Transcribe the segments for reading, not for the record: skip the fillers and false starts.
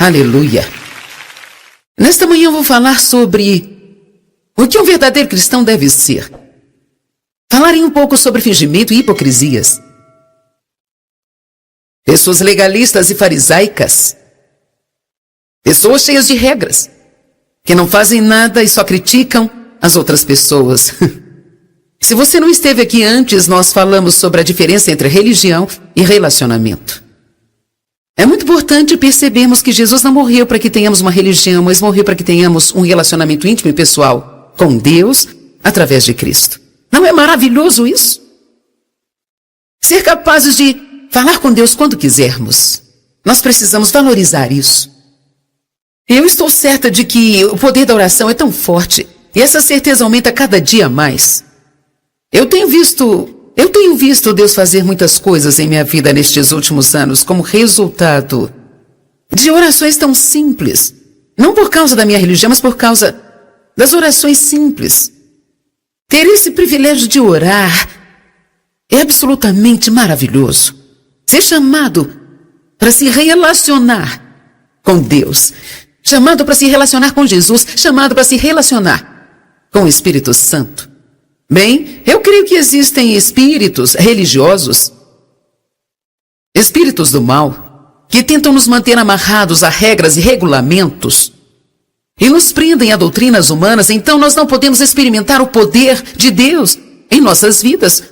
Aleluia. Nesta manhã eu vou falar sobre o que um verdadeiro cristão deve ser. Falarei um pouco sobre fingimento e hipocrisias. Pessoas legalistas e farisaicas. Pessoas cheias de regras, que não fazem nada e só criticam as outras pessoas. Se você não esteve aqui antes, nós falamos sobre a diferença entre religião e relacionamento. É muito importante percebermos que Jesus não morreu para que tenhamos uma religião, mas morreu para que tenhamos um relacionamento íntimo e pessoal com Deus através de Cristo. Não é maravilhoso isso? Ser capazes de falar com Deus quando quisermos. Nós precisamos valorizar isso. Eu estou certa de que o poder da oração é tão forte e essa certeza aumenta cada dia mais. Eu tenho visto Deus fazer muitas coisas em minha vida nestes últimos anos como resultado de orações tão simples. Não por causa da minha religião, mas por causa das orações simples. Ter esse privilégio de orar é absolutamente maravilhoso. Ser chamado para se relacionar com Deus, chamado para se relacionar com Jesus, chamado para se relacionar com o Espírito Santo. Bem, eu creio que existem espíritos religiosos, espíritos do mal, que tentam nos manter amarrados a regras e regulamentos e nos prendem a doutrinas humanas, então nós não podemos experimentar o poder de Deus em nossas vidas.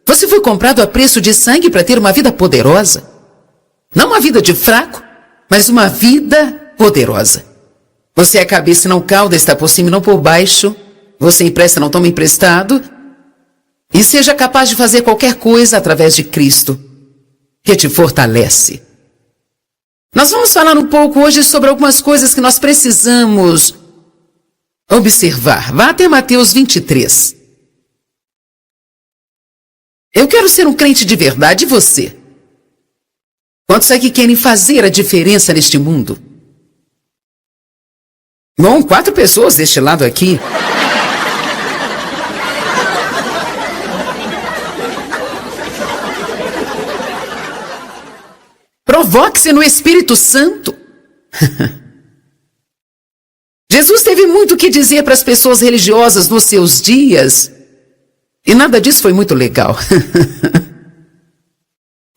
Você foi comprado a preço de sangue para ter uma vida poderosa. Não uma vida de fraco, mas uma vida poderosa. Você é cabeça e não cauda, está por cima e não por baixo. Você empresta, não toma emprestado. E seja capaz de fazer qualquer coisa através de Cristo, que te fortalece. Nós vamos falar um pouco hoje sobre algumas coisas que nós precisamos observar. Vá até Mateus 23. Eu quero ser um crente de verdade, e você? Quantos aqui querem fazer a diferença neste mundo? Bom, 4 pessoas deste lado aqui. Provoque-se no Espírito Santo. Jesus teve muito o que dizer para as pessoas religiosas nos seus dias. E nada disso foi muito legal.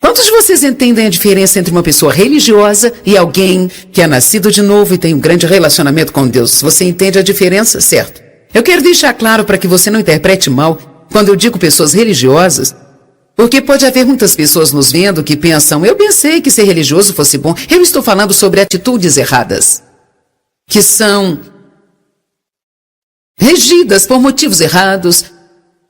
Quantos de vocês entendem a diferença entre uma pessoa religiosa e alguém que é nascido de novo e tem um grande relacionamento com Deus? Você entende a diferença, certo? Eu quero deixar claro para que você não interprete mal quando eu digo pessoas religiosas, porque pode haver muitas pessoas nos vendo que pensam, eu pensei que ser religioso fosse bom. Eu estou falando sobre atitudes erradas, que são regidas por motivos errados,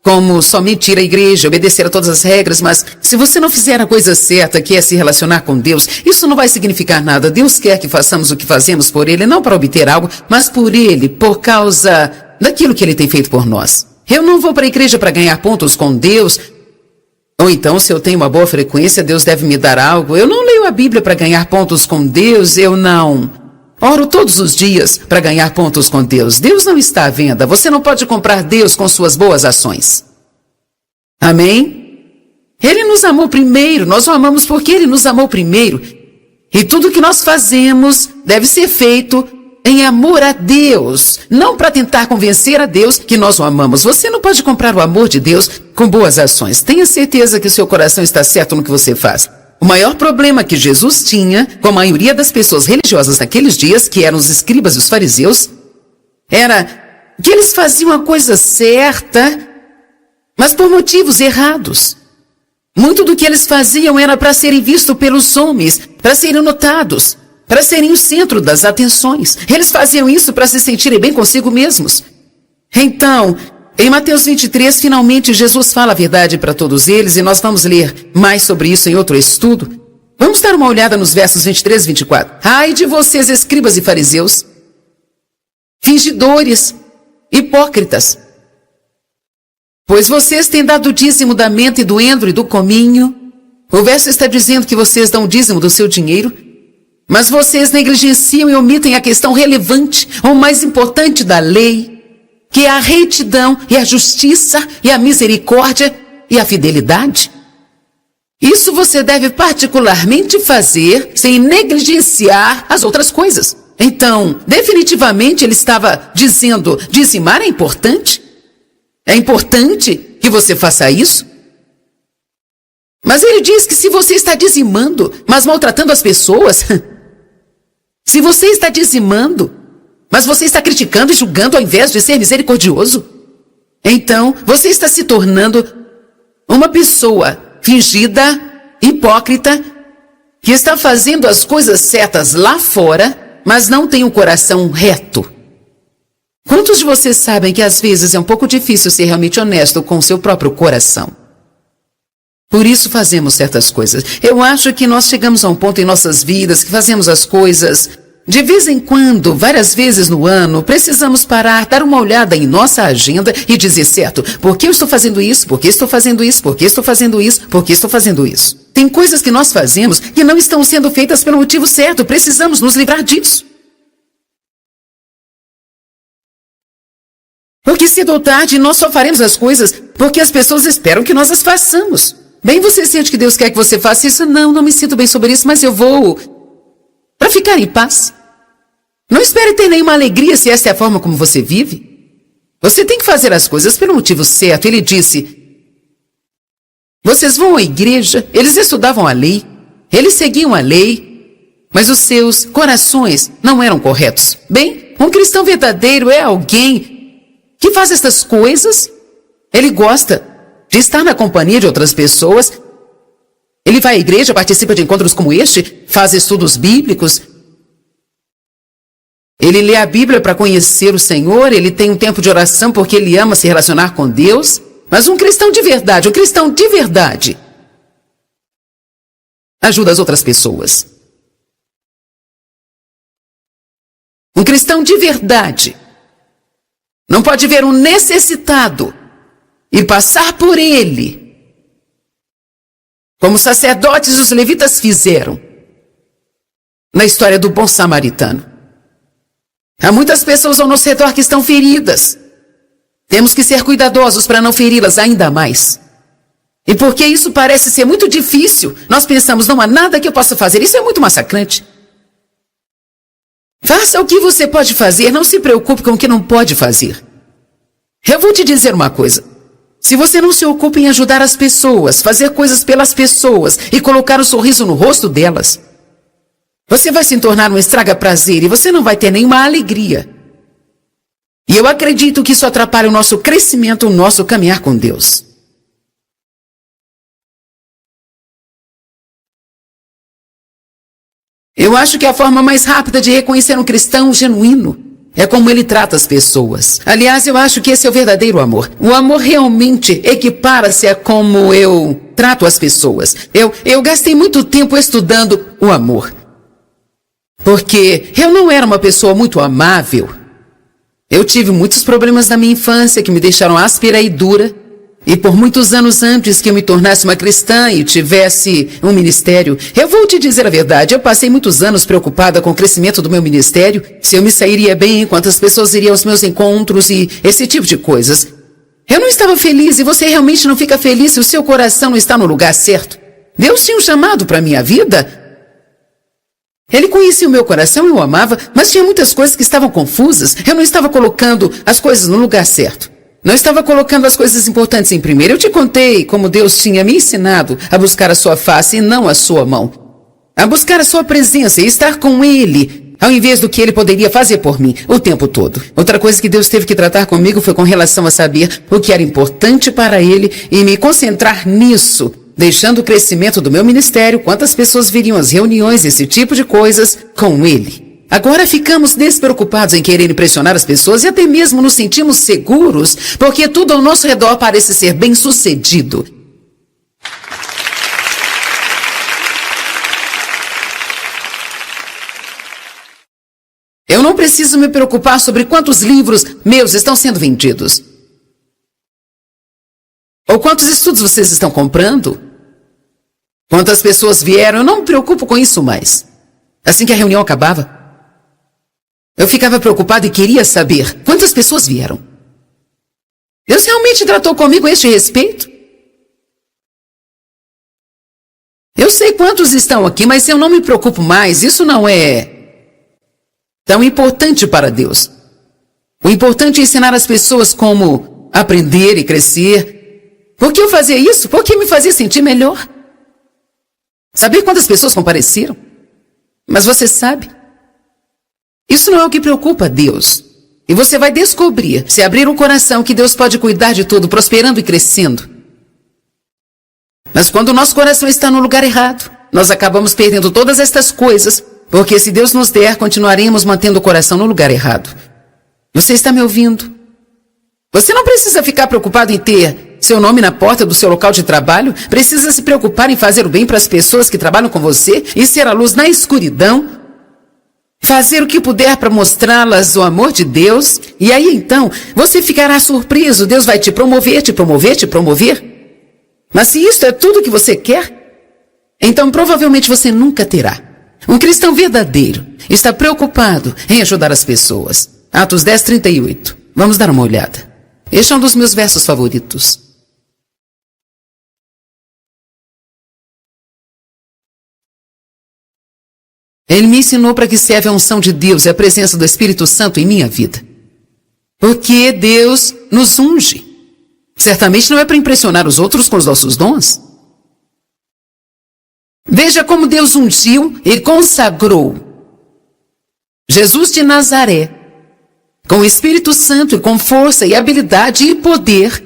como somente ir à igreja, obedecer a todas as regras, mas se você não fizer a coisa certa, que é se relacionar com Deus, isso não vai significar nada. Deus quer que façamos o que fazemos por Ele, não para obter algo, mas por Ele, por causa daquilo que Ele tem feito por nós. Eu não vou para a igreja para ganhar pontos com Deus, ou então, se eu tenho uma boa frequência, Deus deve me dar algo. Eu não leio a Bíblia para ganhar pontos com Deus, eu não oro todos os dias para ganhar pontos com Deus. Deus não está à venda. Você não pode comprar Deus com suas boas ações. Amém? Ele nos amou primeiro, nós o amamos porque Ele nos amou primeiro. E tudo que nós fazemos deve ser feito em amor a Deus, não para tentar convencer a Deus que nós o amamos. Você não pode comprar o amor de Deus com boas ações. Tenha certeza que o seu coração está certo no que você faz. O maior problema que Jesus tinha com a maioria das pessoas religiosas naqueles dias, que eram os escribas e os fariseus, era que eles faziam a coisa certa, mas por motivos errados. Muito do que eles faziam era para serem vistos pelos homens, para serem notados, para serem o centro das atenções. Eles faziam isso para se sentirem bem consigo mesmos. Então, em Mateus 23, finalmente Jesus fala a verdade para todos eles, e nós vamos ler mais sobre isso em outro estudo. Vamos dar uma olhada nos versos 23 e 24. Ai de vocês, escribas e fariseus, fingidores, hipócritas, pois vocês têm dado o dízimo da menta e do endro e do cominho. O verso está dizendo que vocês dão o dízimo do seu dinheiro, mas vocês negligenciam e omitem a questão relevante, ou mais importante da lei, que é a retidão e a justiça e a misericórdia e a fidelidade. Isso você deve particularmente fazer sem negligenciar as outras coisas. Então, definitivamente ele estava dizendo, dizimar é importante? É importante que você faça isso? Mas ele diz que se você está dizimando, mas maltratando as pessoas, se você está dizimando, mas você está criticando e julgando ao invés de ser misericordioso, então você está se tornando uma pessoa fingida, hipócrita, que está fazendo as coisas certas lá fora, mas não tem um coração reto. Quantos de vocês sabem que às vezes é um pouco difícil ser realmente honesto com o seu próprio coração? Por isso fazemos certas coisas. Eu acho que nós chegamos a um ponto em nossas vidas que fazemos as coisas de vez em quando, várias vezes no ano, precisamos parar, dar uma olhada em nossa agenda e dizer, certo, por que eu estou fazendo isso? Por que estou fazendo isso? Por que estou fazendo isso? Por que estou fazendo isso? Tem coisas que nós fazemos que não estão sendo feitas pelo motivo certo. Precisamos nos livrar disso. Porque cedo ou tarde nós só faremos as coisas porque as pessoas esperam que nós as façamos. Bem, você sente que Deus quer que você faça isso? Não me sinto bem sobre isso, mas eu vou para ficar em paz. Não espere ter nenhuma alegria se essa é a forma como você vive. Você tem que fazer as coisas pelo motivo certo. Ele disse, vocês vão à igreja, eles estudavam a lei, eles seguiam a lei, mas os seus corações não eram corretos. Bem, um cristão verdadeiro é alguém que faz essas coisas, ele gosta de estar na companhia de outras pessoas, ele vai à igreja, participa de encontros como este, faz estudos bíblicos, ele lê a Bíblia para conhecer o Senhor, ele tem um tempo de oração porque ele ama se relacionar com Deus, mas um cristão de verdade ajuda as outras pessoas. Um cristão de verdade não pode ver um necessitado e passar por ele, como os sacerdotes e os levitas fizeram na história do bom samaritano. Há muitas pessoas ao nosso redor que estão feridas. Temos que ser cuidadosos para não feri-las ainda mais. E porque isso parece ser muito difícil, nós pensamos, não há nada que eu possa fazer. Isso é muito massacrante. Faça o que você pode fazer, não se preocupe com o que não pode fazer. Eu vou te dizer uma coisa. Se você não se ocupa em ajudar as pessoas, fazer coisas pelas pessoas e colocar um sorriso no rosto delas, você vai se tornar um estraga-prazer e você não vai ter nenhuma alegria. E eu acredito que isso atrapalha o nosso crescimento, o nosso caminhar com Deus. Eu acho que a forma mais rápida de reconhecer um cristão genuíno é como ele trata as pessoas. Aliás, eu acho que esse é o verdadeiro amor. O amor realmente equipara-se a como eu trato as pessoas. Eu gastei muito tempo estudando o amor. Porque eu não era uma pessoa muito amável. Eu tive muitos problemas na minha infância que me deixaram áspera e dura. E por muitos anos antes que eu me tornasse uma cristã e tivesse um ministério, eu vou te dizer a verdade, eu passei muitos anos preocupada com o crescimento do meu ministério, se eu me sairia bem, quantas pessoas iriam aos meus encontros e esse tipo de coisas. Eu não estava feliz e você realmente não fica feliz se o seu coração não está no lugar certo. Deus tinha um chamado para a minha vida. Ele conhecia o meu coração, eu o amava, mas tinha muitas coisas que estavam confusas. Eu não estava colocando as coisas no lugar certo. Não estava colocando as coisas importantes em primeiro. Eu te contei como Deus tinha me ensinado a buscar a sua face e não a sua mão. A buscar a sua presença e estar com Ele, ao invés do que Ele poderia fazer por mim o tempo todo. Outra coisa que Deus teve que tratar comigo foi com relação a saber o que era importante para Ele e me concentrar nisso, deixando o crescimento do meu ministério, quantas pessoas viriam às reuniões, esse tipo de coisas, com Ele. Agora ficamos despreocupados em querer impressionar as pessoas e até mesmo nos sentimos seguros, porque tudo ao nosso redor parece ser bem-sucedido. Eu não preciso me preocupar sobre quantos livros meus estão sendo vendidos. Ou quantos estudos vocês estão comprando? Quantas pessoas vieram? Eu não me preocupo com isso mais. Assim que a reunião acabava, eu ficava preocupado e queria saber quantas pessoas vieram. Deus realmente tratou comigo a este respeito? Eu sei quantos estão aqui, mas eu não me preocupo mais. Isso não é tão importante para Deus. O importante é ensinar as pessoas como aprender e crescer. Por que eu fazia isso? Porque me fazia sentir melhor. Saber quantas pessoas compareceram? Mas você sabe, isso não é o que preocupa a Deus. E você vai descobrir, se abrir o coração, que Deus pode cuidar de tudo, prosperando e crescendo. Mas quando o nosso coração está no lugar errado, nós acabamos perdendo todas estas coisas, porque se Deus nos der, continuaremos mantendo o coração no lugar errado. Você está me ouvindo? Você não precisa ficar preocupado em ter seu nome na porta do seu local de trabalho, precisa se preocupar em fazer o bem para as pessoas que trabalham com você e ser a luz na escuridão, fazer o que puder para mostrá-las o amor de Deus, e aí então você ficará surpreso, Deus vai te promover, te promover, te promover. Mas se isso é tudo que você quer, então provavelmente você nunca terá. Um cristão verdadeiro está preocupado em ajudar as pessoas. Atos 10, 38. Vamos dar uma olhada. Este é um dos meus versos favoritos. Ele me ensinou para que serve a unção de Deus e a presença do Espírito Santo em minha vida. Porque Deus nos unge. Certamente não é para impressionar os outros com os nossos dons. Veja como Deus ungiu e consagrou Jesus de Nazaré, com o Espírito Santo e com força e habilidade e poder,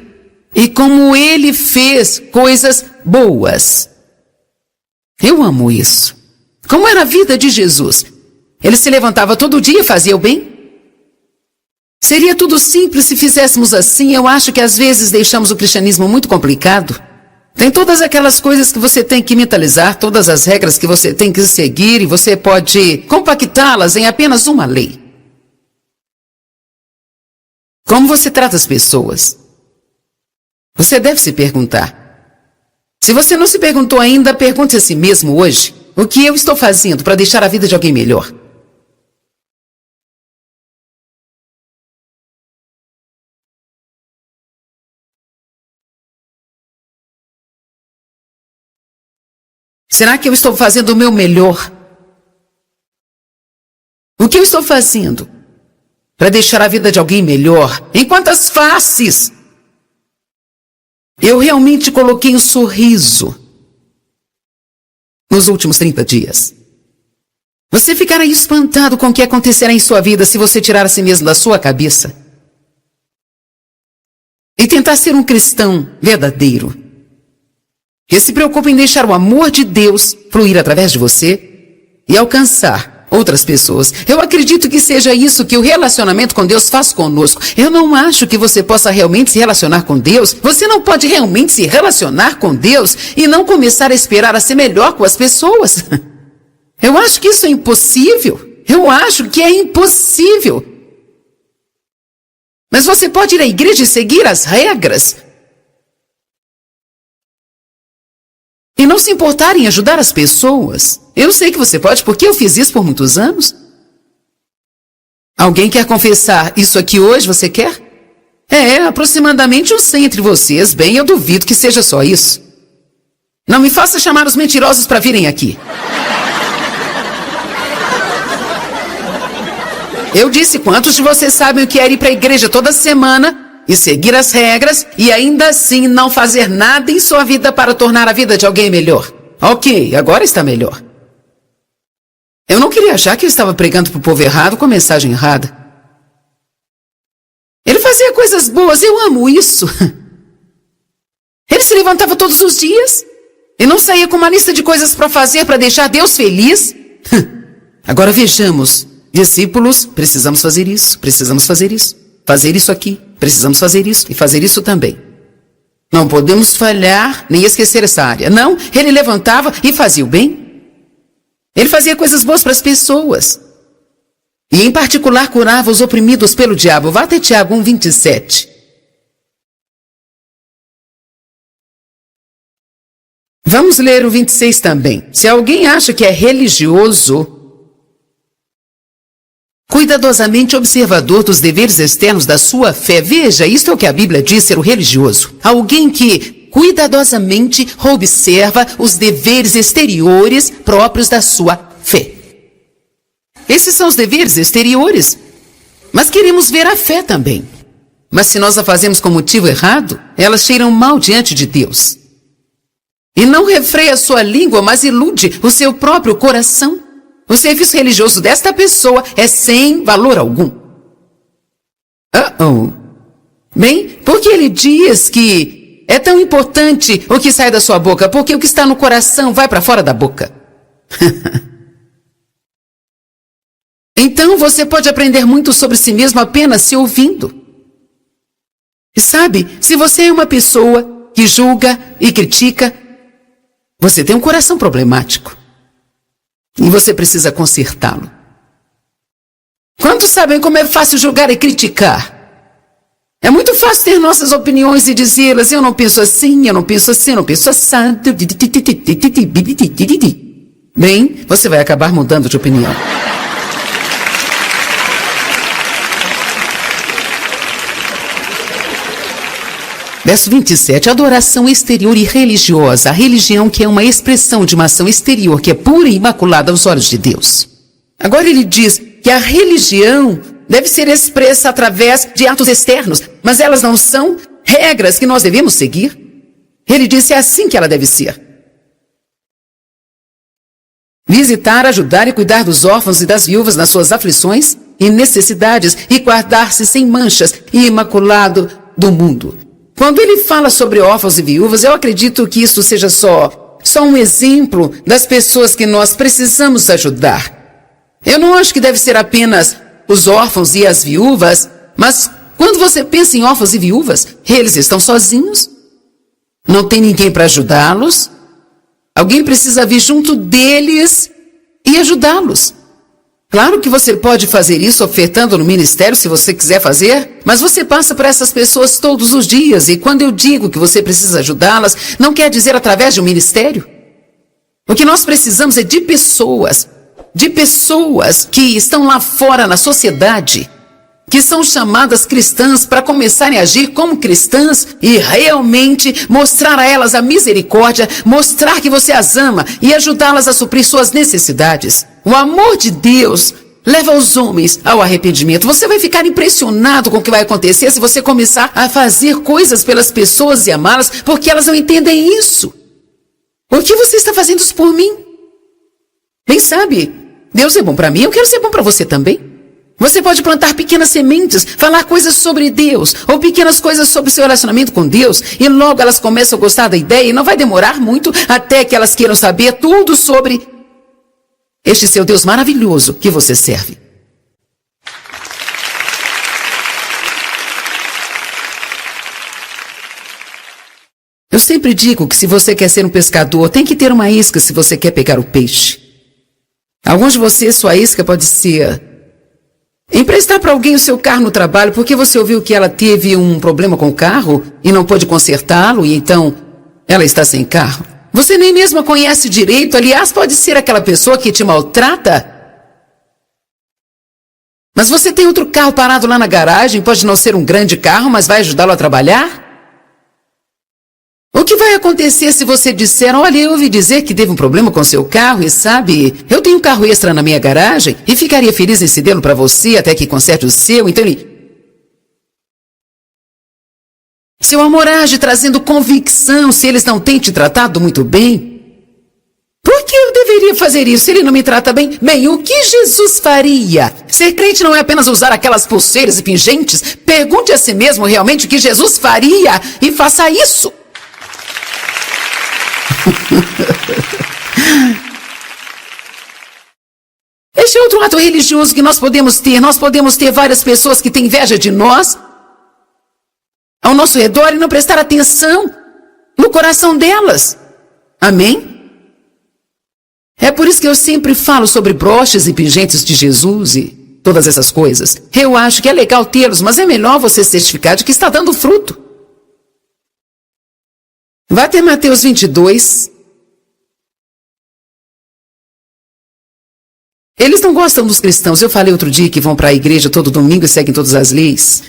e como ele fez coisas boas. Eu amo isso. Como era a vida de Jesus? Ele se levantava todo dia e fazia o bem? Seria tudo simples se fizéssemos assim. Eu acho que às vezes deixamos o cristianismo muito complicado. Tem todas aquelas coisas que você tem que mentalizar, todas as regras que você tem que seguir, e você pode compactá-las em apenas uma lei. Como você trata as pessoas? Você deve se perguntar. Se você não se perguntou ainda, pergunte a si mesmo hoje: o que eu estou fazendo para deixar a vida de alguém melhor? Será que eu estou fazendo o meu melhor? O que eu estou fazendo para deixar a vida de alguém melhor? Em quantas faces eu realmente coloquei um sorriso nos últimos 30 dias? Você ficará espantado com o que acontecerá em sua vida se você tirar a si mesmo da sua cabeça e tentar ser um cristão verdadeiro, que se preocupa em deixar o amor de Deus fluir através de você e alcançar outras pessoas. Eu acredito que seja isso que o relacionamento com Deus faz conosco. Eu não acho que você possa realmente se relacionar com Deus. Você não pode realmente se relacionar com Deus e não começar a esperar a ser melhor com as pessoas. Eu acho que isso é impossível. Eu acho que é impossível. Mas você pode ir à igreja e seguir as regras e não se importar em ajudar as pessoas. Eu sei que você pode, porque eu fiz isso por muitos anos. Alguém quer confessar isso aqui hoje? Você quer? Aproximadamente uns 100 entre vocês. Bem, eu duvido que seja só isso. Não me faça chamar os mentirosos para virem aqui. Eu disse, quantos de vocês sabem o que é ir para a igreja toda semana e seguir as regras e ainda assim não fazer nada em sua vida para tornar a vida de alguém melhor? Ok, agora está melhor. Eu não queria achar que eu estava pregando para o povo errado com a mensagem errada. Ele fazia coisas boas, eu amo isso. Ele se levantava todos os dias e não saía com uma lista de coisas para fazer para deixar Deus feliz. Agora vejamos, discípulos, precisamos fazer isso, fazer isso aqui, precisamos fazer isso e fazer isso também. Não podemos falhar nem esquecer essa área. Não, ele levantava e fazia o bem. Ele fazia coisas boas para as pessoas. E em particular curava os oprimidos pelo diabo. Vá até Tiago 1, 27. Vamos ler o 26 também. Se alguém acha que é religioso, cuidadosamente observador dos deveres externos da sua fé. Veja, isto é o que a Bíblia diz ser o religioso. Alguém que cuidadosamente observa os deveres exteriores próprios da sua fé. Esses são os deveres exteriores. Mas queremos ver a fé também. Mas se nós a fazemos com motivo errado, elas cheiram mal diante de Deus. E não refreia a sua língua, mas ilude o seu próprio coração. O serviço religioso desta pessoa é sem valor algum. Bem, porque ele diz que é tão importante o que sai da sua boca, porque o que está no coração vai para fora da boca. Então você pode aprender muito sobre si mesmo apenas se ouvindo. E sabe, se você é uma pessoa que julga e critica, você tem um coração problemático. E você precisa consertá-lo. Quantos sabem como é fácil julgar e criticar? É muito fácil ter nossas opiniões e dizê-las. Eu não penso assim, eu não penso assim, eu não penso assado. Bem, você vai acabar mudando de opinião. Verso 27, adoração exterior e religiosa. A religião que é uma expressão de uma ação exterior que é pura e imaculada aos olhos de Deus. Agora ele diz que a religião deve ser expressa através de atos externos, mas elas não são regras que nós devemos seguir. Ele disse, é assim que ela deve ser. Visitar, ajudar e cuidar dos órfãos e das viúvas nas suas aflições e necessidades e guardar-se sem manchas e imaculado do mundo. Quando ele fala sobre órfãos e viúvas, eu acredito que isso seja só um exemplo das pessoas que nós precisamos ajudar. Eu não acho que deve ser apenas os órfãos e as viúvas, mas quando você pensa em órfãos e viúvas, eles estão sozinhos, não tem ninguém para ajudá-los, alguém precisa vir junto deles e ajudá-los. Claro que você pode fazer isso ofertando no ministério, se você quiser fazer, mas você passa por essas pessoas todos os dias, e quando eu digo que você precisa ajudá-las, não quer dizer através de um ministério. O que nós precisamos é de pessoas que estão lá fora na sociedade, que são chamadas cristãs para começarem a agir como cristãs e realmente mostrar a elas a misericórdia, mostrar que você as ama e ajudá-las a suprir suas necessidades. O amor de Deus leva os homens ao arrependimento. Você vai ficar impressionado com o que vai acontecer se você começar a fazer coisas pelas pessoas e amá-las, porque elas não entendem isso. Por que você está fazendo isso por mim? Bem, sabe, Deus é bom para mim, eu quero ser bom para você também. Você pode plantar pequenas sementes, falar coisas sobre Deus, ou pequenas coisas sobre seu relacionamento com Deus, e logo elas começam a gostar da ideia, e não vai demorar muito até que elas queiram saber tudo sobre este seu Deus maravilhoso que você serve. Eu sempre digo que se você quer ser um pescador, tem que ter uma isca se você quer pegar o peixe. Alguns de vocês, sua isca pode ser emprestar para alguém o seu carro no trabalho porque você ouviu que ela teve um problema com o carro e não pôde consertá-lo e então ela está sem carro. Você nem mesmo a conhece direito, aliás, pode ser aquela pessoa que te maltrata. Mas você tem outro carro parado lá na garagem, pode não ser um grande carro, mas vai ajudá-lo a trabalhar? O que vai acontecer se você disser, olha, eu ouvi dizer que teve um problema com seu carro e sabe, eu tenho um carro extra na minha garagem e ficaria feliz em cedê-lo para você até que conserte o seu, então seu amor age trazendo convicção se eles não têm te tratado muito bem. Por que eu deveria fazer isso se ele não me trata bem? Bem, o que Jesus faria? Ser crente não é apenas usar aquelas pulseiras e pingentes. Pergunte a si mesmo realmente o que Jesus faria e faça isso. Este é outro ato religioso que nós podemos ter. Nós podemos ter várias pessoas que têm inveja de nós ao nosso redor e não prestar atenção no coração delas. Amém? É por isso que eu sempre falo sobre broches e pingentes de Jesus e todas essas coisas. Eu acho que é legal tê-los, mas é melhor você certificar de que está dando fruto. Vá até Mateus 22. Eles não gostam dos cristãos. Eu falei outro dia que vão para a igreja todo domingo e seguem todas as leis.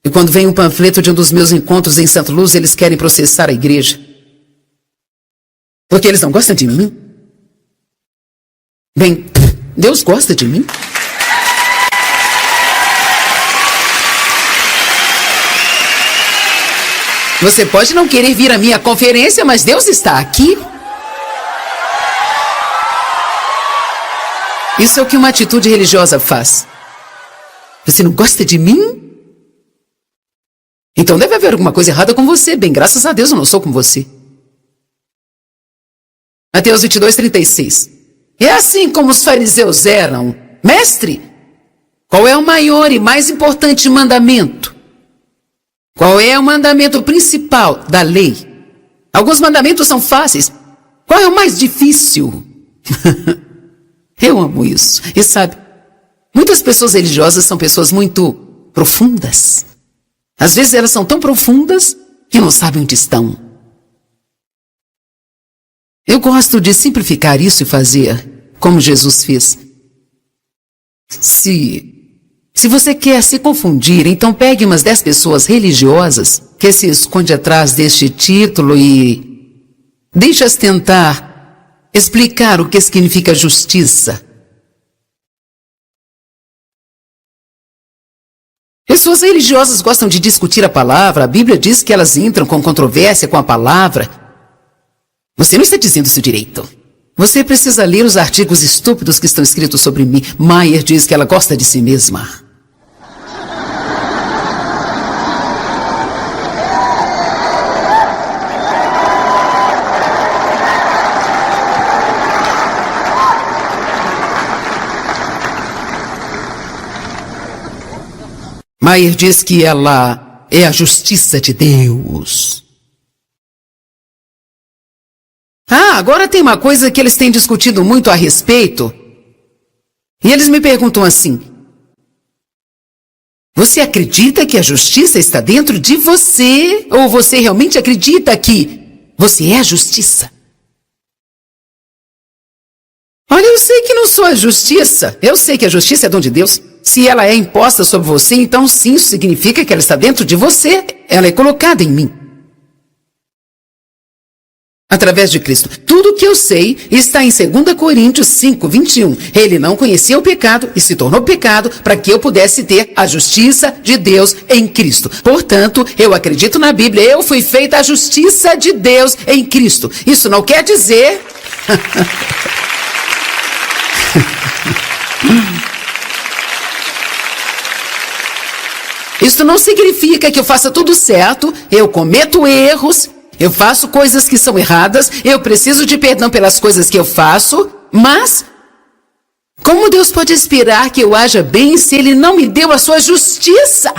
E quando vem um panfleto de um dos meus encontros em Santa Luz, eles querem processar a igreja. Porque eles não gostam de mim? Bem, Deus gosta de mim. Você pode não querer vir à minha conferência, mas Deus está aqui. Isso é o que uma atitude religiosa faz. Você não gosta de mim? Então deve haver alguma coisa errada com você. Bem, graças a Deus eu não sou com você. Mateus 22:36. É assim como os fariseus eram. Mestre, qual é o maior e mais importante mandamento? Qual é o mandamento principal da lei? Alguns mandamentos são fáceis. Qual é o mais difícil? Eu amo isso. E sabe, muitas pessoas religiosas são pessoas muito profundas. Às vezes elas são tão profundas que não sabem onde estão. Eu gosto de simplificar isso e fazer como Jesus fez. Se você quer se confundir, então pegue umas 10 pessoas religiosas que se escondem atrás deste título e deixe-as tentar explicar o que significa justiça. Pessoas religiosas gostam de discutir a palavra. A Bíblia diz que elas entram com controvérsia com a palavra. Você não está dizendo isso direito. Você precisa ler os artigos estúpidos que estão escritos sobre mim. Maier diz que ela gosta de si mesma. Maier diz que ela é a justiça de Deus. Agora tem uma coisa que eles têm discutido muito a respeito. E eles me perguntam assim: você acredita que a justiça está dentro de você? Ou você realmente acredita que você é a justiça? Olha, eu sei que não sou a justiça. Eu sei que a justiça é dom de Deus. Se ela é imposta sobre você, então sim, isso significa que ela está dentro de você. Ela é colocada em mim. Através de Cristo. Tudo o que eu sei está em 2 Coríntios 5:21. Ele não conhecia o pecado e se tornou pecado para que eu pudesse ter a justiça de Deus em Cristo. Portanto, eu acredito na Bíblia. Eu fui feita a justiça de Deus em Cristo. Isso não quer dizer... Isso não significa que eu faça tudo certo. Eu cometo erros. Eu faço coisas que são erradas, eu preciso de perdão pelas coisas que eu faço, mas como Deus pode esperar que eu haja bem se Ele não me deu a sua justiça?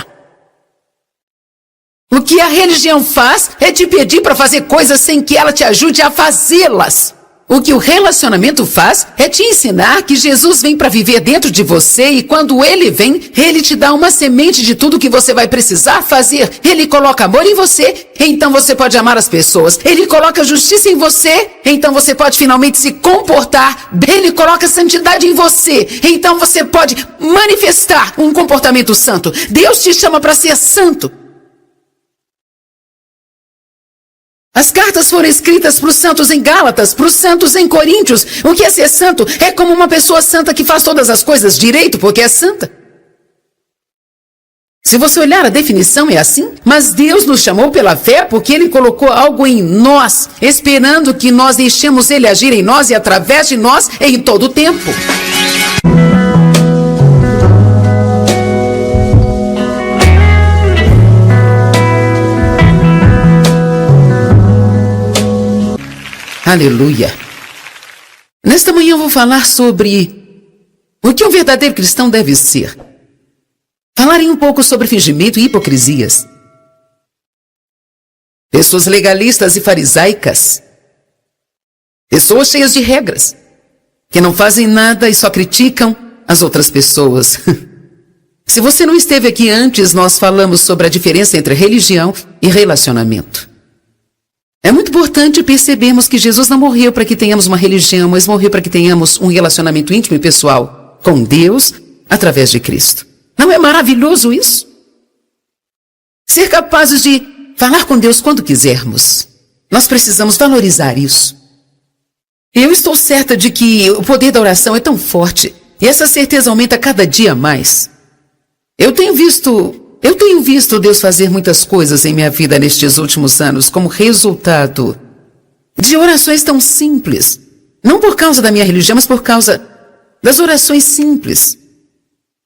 O que a religião faz é te pedir para fazer coisas sem que ela te ajude a fazê-las. O que o relacionamento faz é te ensinar que Jesus vem para viver dentro de você e quando Ele vem, Ele te dá uma semente de tudo que você vai precisar fazer. Ele coloca amor em você, então você pode amar as pessoas. Ele coloca justiça em você, então você pode finalmente se comportar bem. Ele coloca santidade em você, então você pode manifestar um comportamento santo. Deus te chama para ser santo. As cartas foram escritas para os santos em Gálatas, para os santos em Coríntios. O que é ser santo? É como uma pessoa santa que faz todas as coisas direito porque é santa. Se você olhar a definição é assim, mas Deus nos chamou pela fé porque Ele colocou algo em nós, esperando que nós deixemos Ele agir em nós e através de nós em todo o tempo. Aleluia! Nesta manhã eu vou falar sobre o que um verdadeiro cristão deve ser. Falarei um pouco sobre fingimento e hipocrisias. Pessoas legalistas e farisaicas. Pessoas cheias de regras, que não fazem nada e só criticam as outras pessoas. Se você não esteve aqui antes, nós falamos sobre a diferença entre religião e relacionamento. É muito importante percebermos que Jesus não morreu para que tenhamos uma religião, mas morreu para que tenhamos um relacionamento íntimo e pessoal com Deus através de Cristo. Não é maravilhoso isso? ser capazes de falar com Deus quando quisermos. Nós precisamos valorizar isso. Eu estou certa de que o poder da oração é tão forte e essa certeza aumenta cada dia mais. Eu tenho visto Deus fazer muitas coisas em minha vida nestes últimos anos como resultado de orações tão simples. Não por causa da minha religião, mas por causa das orações simples.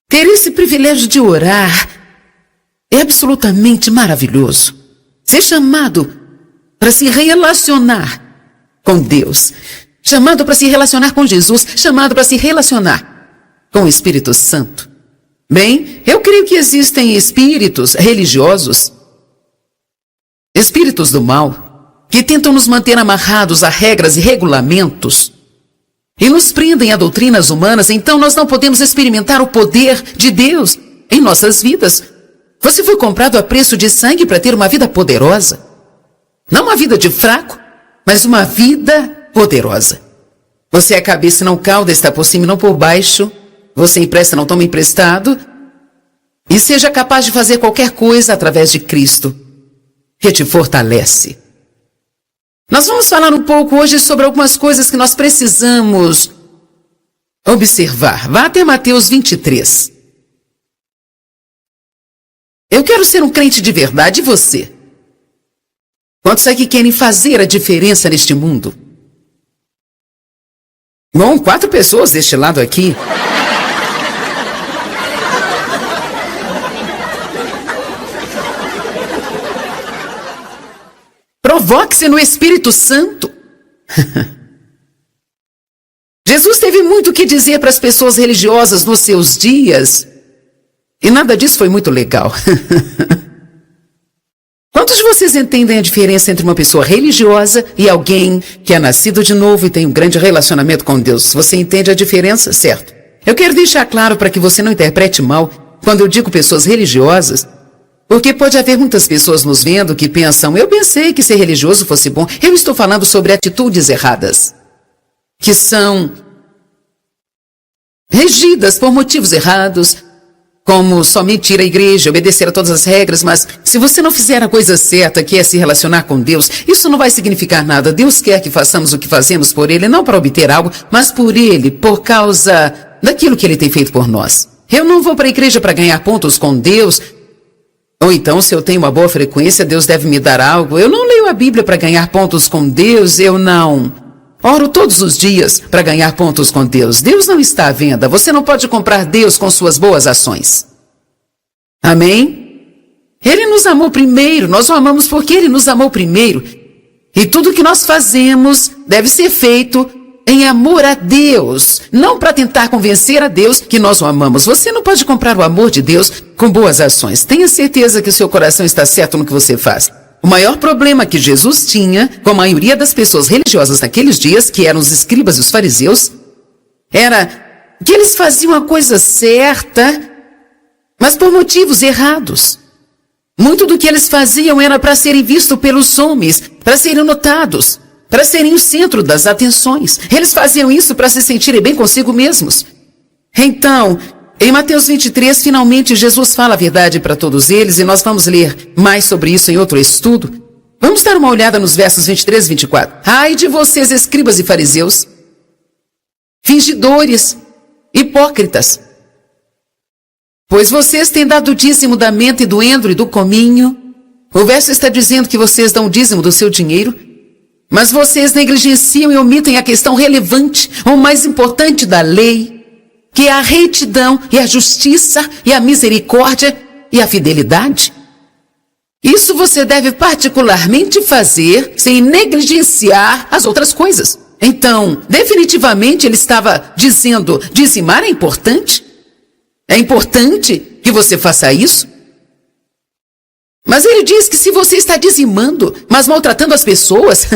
Ter esse privilégio de orar é absolutamente maravilhoso. Ser chamado para se relacionar com Deus, chamado para se relacionar com Jesus, chamado para se relacionar com o Espírito Santo. Bem, eu creio que existem espíritos religiosos, espíritos do mal, que tentam nos manter amarrados a regras e regulamentos e nos prendem a doutrinas humanas, então nós não podemos experimentar o poder de Deus em nossas vidas. Você foi comprado a preço de sangue para ter uma vida poderosa. Não uma vida de fraco, mas uma vida poderosa. Você é cabeça e não cauda, está por cima e não por baixo. Você empresta, não toma emprestado. E seja capaz de fazer qualquer coisa através de Cristo, que te fortalece. Nós vamos falar um pouco hoje sobre algumas coisas que nós precisamos observar. Vá até Mateus 23. Eu quero ser um crente de verdade, e você? Quantos aqui querem fazer a diferença neste mundo? Bom, 4 pessoas deste lado aqui. Provoque-se no Espírito Santo. Jesus teve muito o que dizer para as pessoas religiosas nos seus dias. E nada disso foi muito legal. Quantos de vocês entendem a diferença entre uma pessoa religiosa e alguém que é nascido de novo e tem um grande relacionamento com Deus? Você entende a diferença, certo? Eu quero deixar claro para que você não interprete mal quando eu digo pessoas religiosas, porque pode haver muitas pessoas nos vendo que pensam, eu pensei que ser religioso fosse bom. Eu estou falando sobre atitudes erradas, que são regidas por motivos errados, como somente ir à igreja, obedecer a todas as regras, mas se você não fizer a coisa certa, que é se relacionar com Deus, isso não vai significar nada. Deus quer que façamos o que fazemos por Ele, não para obter algo, mas por Ele, por causa daquilo que Ele tem feito por nós. Eu não vou para a igreja para ganhar pontos com Deus, ou então se eu tenho uma boa frequência, Deus deve me dar algo. Eu não leio a Bíblia para ganhar pontos com Deus, eu não oro todos os dias para ganhar pontos com Deus. Deus não está à venda. Você não pode comprar Deus com suas boas ações. Amém? Ele nos amou primeiro. Nós o amamos porque Ele nos amou primeiro. E tudo que nós fazemos deve ser feito em amor a Deus. Não para tentar convencer a Deus que nós o amamos. Você não pode comprar o amor de Deus com boas ações. Tenha certeza que o seu coração está certo no que você faz. O maior problema que Jesus tinha com a maioria das pessoas religiosas naqueles dias, que eram os escribas e os fariseus, era que eles faziam a coisa certa, mas por motivos errados. Muito do que eles faziam era para serem vistos pelos homens, para serem notados, para serem o centro das atenções. Eles faziam isso para se sentirem bem consigo mesmos. Então, em Mateus 23, finalmente Jesus fala a verdade para todos eles e nós vamos ler mais sobre isso em outro estudo. Vamos dar uma olhada nos versos 23 e 24. Ai de vocês, escribas e fariseus, fingidores, hipócritas, pois vocês têm dado o dízimo da menta e do endro e do cominho. O verso está dizendo que vocês dão o dízimo do seu dinheiro, mas vocês negligenciam e omitem a questão relevante, ou mais importante da lei, que é a retidão e a justiça e a misericórdia e a fidelidade. Isso você deve particularmente fazer sem negligenciar as outras coisas. Então, definitivamente ele estava dizendo, dizimar é importante? É importante que você faça isso? Mas ele diz que se você está dizimando, mas maltratando as pessoas,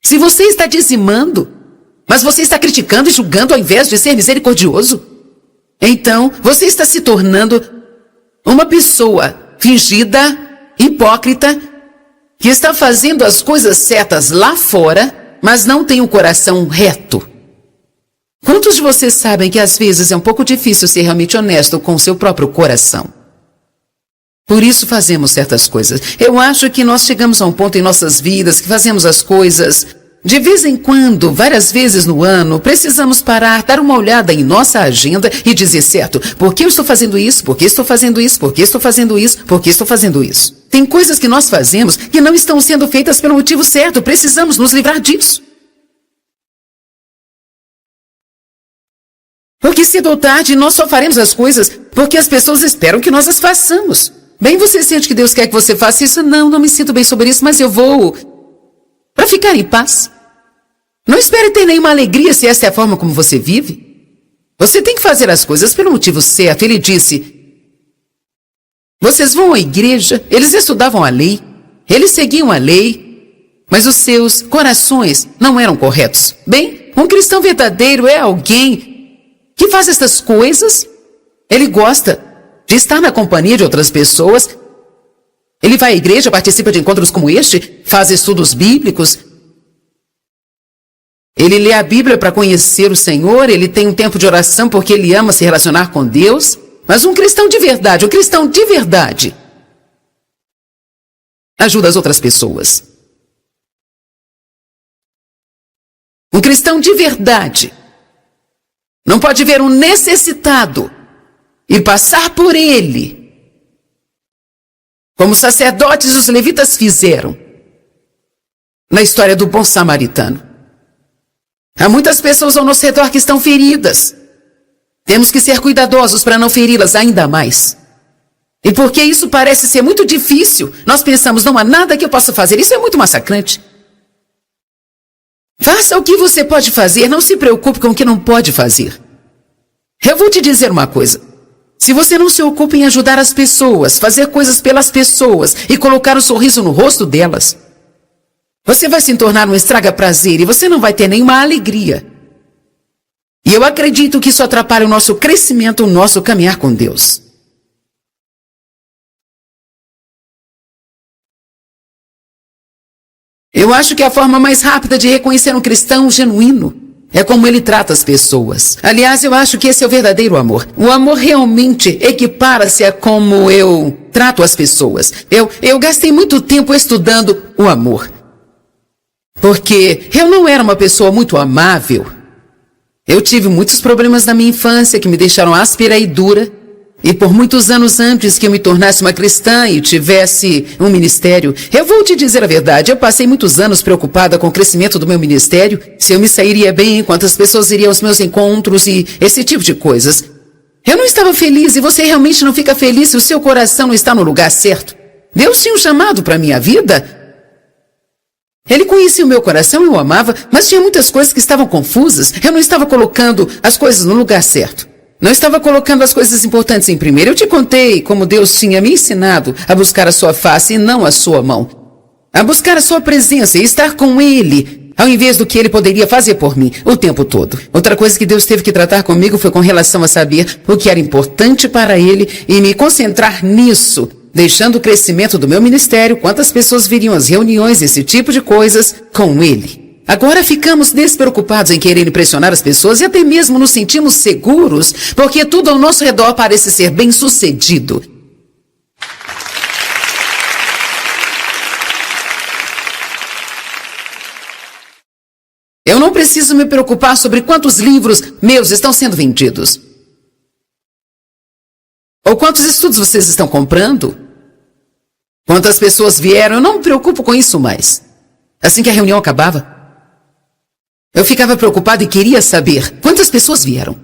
se você está dizimando, mas você está criticando e julgando ao invés de ser misericordioso, então você está se tornando uma pessoa fingida, hipócrita, que está fazendo as coisas certas lá fora, mas não tem um coração reto. Quantos de vocês sabem que às vezes é um pouco difícil ser realmente honesto com o seu próprio coração? Por isso fazemos certas coisas. Eu acho que nós chegamos a um ponto em nossas vidas que fazemos as coisas de vez em quando, várias vezes no ano, precisamos parar, dar uma olhada em nossa agenda e dizer, certo, por que eu estou fazendo isso? Por que estou fazendo isso? Por que estou fazendo isso? Por que estou fazendo isso? Tem coisas que nós fazemos que não estão sendo feitas pelo motivo certo. Precisamos nos livrar disso. Porque cedo ou tarde nós só faremos as coisas porque as pessoas esperam que nós as façamos. Bem, você sente que Deus quer que você faça isso? Não me sinto bem sobre isso, mas eu vou para ficar em paz. Não espere ter nenhuma alegria se essa é a forma como você vive. Você tem que fazer as coisas pelo motivo certo. Ele disse, vocês vão à igreja, eles estudavam a lei, eles seguiam a lei, mas os seus corações não eram corretos. Bem, um cristão verdadeiro é alguém que faz essas coisas, ele gosta de estar na companhia de outras pessoas, ele vai à igreja, participa de encontros como este, faz estudos bíblicos, ele lê a Bíblia para conhecer o Senhor, ele tem um tempo de oração porque ele ama se relacionar com Deus, mas um cristão de verdade ajuda as outras pessoas. Um cristão de verdade não pode ver um necessitado e passar por ele, como os sacerdotes e os levitas fizeram na história do bom samaritano. Há muitas pessoas ao nosso redor que estão feridas. Temos que ser cuidadosos para não feri-las ainda mais. E porque isso parece ser muito difícil, nós pensamos, não há nada que eu possa fazer. Isso é muito massacrante. Faça o que você pode fazer, não se preocupe com o que não pode fazer. Eu vou te dizer uma coisa. Se você não se ocupa em ajudar as pessoas, fazer coisas pelas pessoas e colocar um sorriso no rosto delas, você vai se tornar um estraga-prazer e você não vai ter nenhuma alegria. E eu acredito que isso atrapalha o nosso crescimento, o nosso caminhar com Deus. Eu acho que a forma mais rápida de reconhecer um cristão genuíno é como ele trata as pessoas. Aliás, eu acho que esse é o verdadeiro amor. O amor realmente equipara-se a como eu trato as pessoas. Eu gastei muito tempo estudando o amor. Porque eu não era uma pessoa muito amável. Eu tive muitos problemas na minha infância que me deixaram áspera e dura. E por muitos anos antes que eu me tornasse uma cristã e tivesse um ministério, eu vou te dizer a verdade, eu passei muitos anos preocupada com o crescimento do meu ministério, se eu me sairia bem, quantas pessoas iriam aos meus encontros e esse tipo de coisas. Eu não estava feliz e você realmente não fica feliz se o seu coração não está no lugar certo. Deus tinha um chamado para a minha vida. Ele conhecia o meu coração, eu o amava, mas tinha muitas coisas que estavam confusas. Eu não estava colocando as coisas no lugar certo. Não estava colocando as coisas importantes em primeiro. Eu te contei como Deus tinha me ensinado a buscar a sua face e não a sua mão. A buscar a sua presença e estar com Ele, ao invés do que Ele poderia fazer por mim o tempo todo. Outra coisa que Deus teve que tratar comigo foi com relação a saber o que era importante para Ele e me concentrar nisso, deixando o crescimento do meu ministério, quantas pessoas viriam às reuniões, esse tipo de coisas, com Ele. Agora ficamos despreocupados em querer impressionar as pessoas e até mesmo nos sentimos seguros, porque tudo ao nosso redor parece ser bem sucedido. Eu não preciso me preocupar sobre quantos livros meus estão sendo vendidos. Ou quantos estudos vocês estão comprando. Quantas pessoas vieram, eu não me preocupo com isso mais. Assim que a reunião acabava, eu ficava preocupado e queria saber quantas pessoas vieram.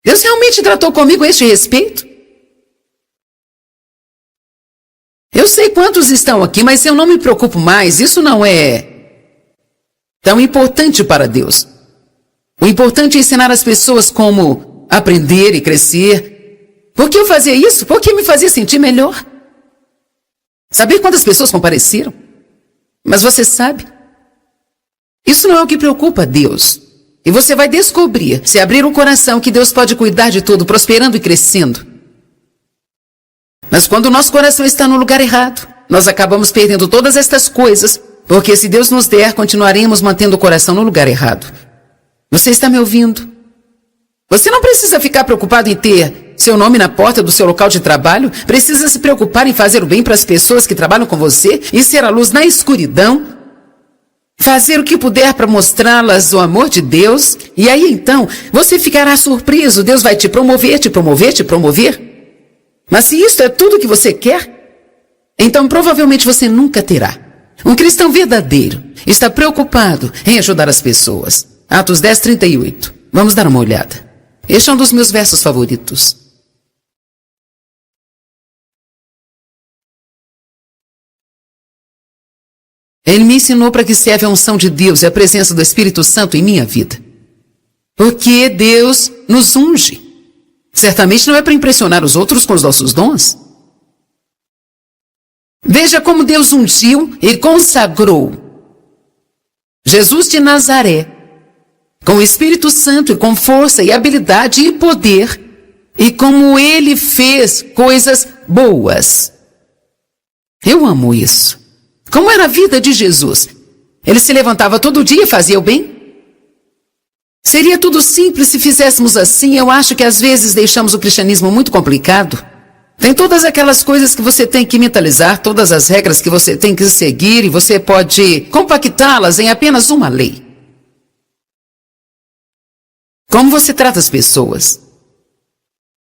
Deus realmente tratou comigo a este respeito? Eu sei quantos estão aqui, mas eu não me preocupo mais. Isso não é tão importante para Deus. O importante é ensinar as pessoas como aprender e crescer. Por que eu fazia isso? Porque me fazia sentir melhor. Saber quantas pessoas compareceram? Mas você sabe, isso não é o que preocupa Deus. E você vai descobrir, se abrir o coração, que Deus pode cuidar de tudo, prosperando e crescendo. Mas quando o nosso coração está no lugar errado, nós acabamos perdendo todas estas coisas, porque se Deus nos der, continuaremos mantendo o coração no lugar errado. Você está me ouvindo? Você não precisa ficar preocupado em ter seu nome na porta do seu local de trabalho, precisa se preocupar em fazer o bem para as pessoas que trabalham com você e ser a luz na escuridão, fazer o que puder para mostrá-las o amor de Deus, e aí então você ficará surpreso, Deus vai te promover, te promover, te promover. Mas se isto é tudo que você quer, então provavelmente você nunca terá. Um cristão verdadeiro está preocupado em ajudar as pessoas. Atos 10, 38. Vamos dar uma olhada. Este é um dos meus versos favoritos. Ele me ensinou para que serve a unção de Deus e a presença do Espírito Santo em minha vida. Porque Deus nos unge. Certamente não é para impressionar os outros com os nossos dons. Veja como Deus ungiu e consagrou Jesus de Nazaré, com o Espírito Santo e com força e habilidade e poder, e como ele fez coisas boas. Eu amo isso. Como era a vida de Jesus? Ele se levantava todo dia e fazia o bem? Seria tudo simples se fizéssemos assim. Eu acho que às vezes deixamos o cristianismo muito complicado. Tem todas aquelas coisas que você tem que mentalizar, todas as regras que você tem que seguir, e você pode compactá-las em apenas uma lei. Como você trata as pessoas?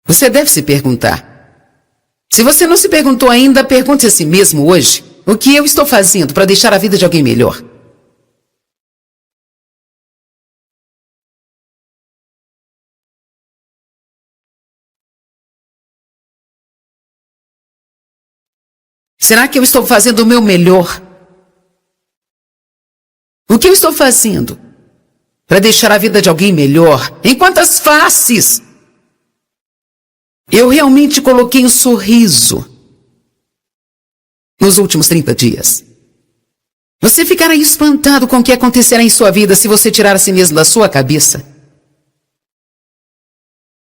Você deve se perguntar. Se você não se perguntou ainda, pergunte a si mesmo hoje: o que eu estou fazendo para deixar a vida de alguém melhor? Será que eu estou fazendo o meu melhor? O que eu estou fazendo para deixar a vida de alguém melhor? Em quantas faces eu realmente coloquei um sorriso nos últimos 30 dias? Você ficará espantado com o que acontecerá em sua vida se você tirar a si mesmo da sua cabeça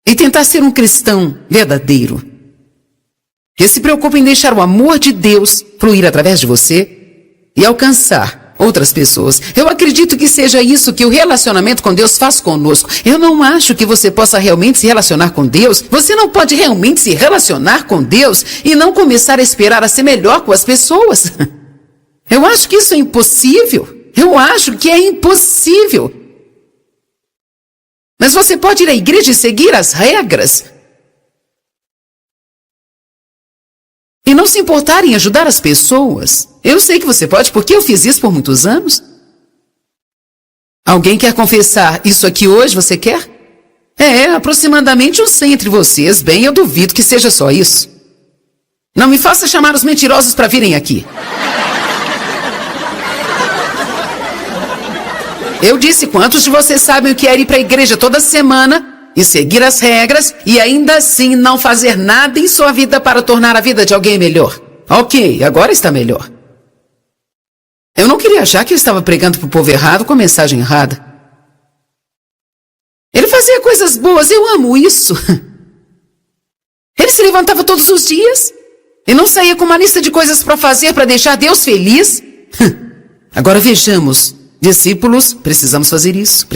e tentar ser um cristão verdadeiro, que se preocupa em deixar o amor de Deus fluir através de você e alcançar outras pessoas. Eu acredito que seja isso que o relacionamento com Deus faz conosco. Eu não acho que você possa realmente se relacionar com Deus. Você não pode realmente se relacionar com Deus e não começar a esperar a ser melhor com as pessoas. Eu acho que isso é impossível. Eu acho que é impossível. Mas você pode ir à igreja e seguir as regras e não se importar em ajudar as pessoas. Eu sei que você pode, porque eu fiz isso por muitos anos. Alguém quer confessar isso aqui hoje? Você quer? Aproximadamente uns 100 entre vocês. Bem, eu duvido que seja só isso. Não me faça chamar os mentirosos para virem aqui. Eu disse: quantos de vocês sabem o que é ir para a igreja toda semana e seguir as regras e ainda assim não fazer nada em sua vida para tornar a vida de alguém melhor? Ok, agora está melhor. Eu não queria achar que eu estava pregando para o povo errado com a mensagem errada. Ele fazia coisas boas, eu amo isso. Ele se levantava todos os dias e não saía com uma lista de coisas para fazer para deixar Deus feliz. Agora vejamos, discípulos, precisamos fazer isso,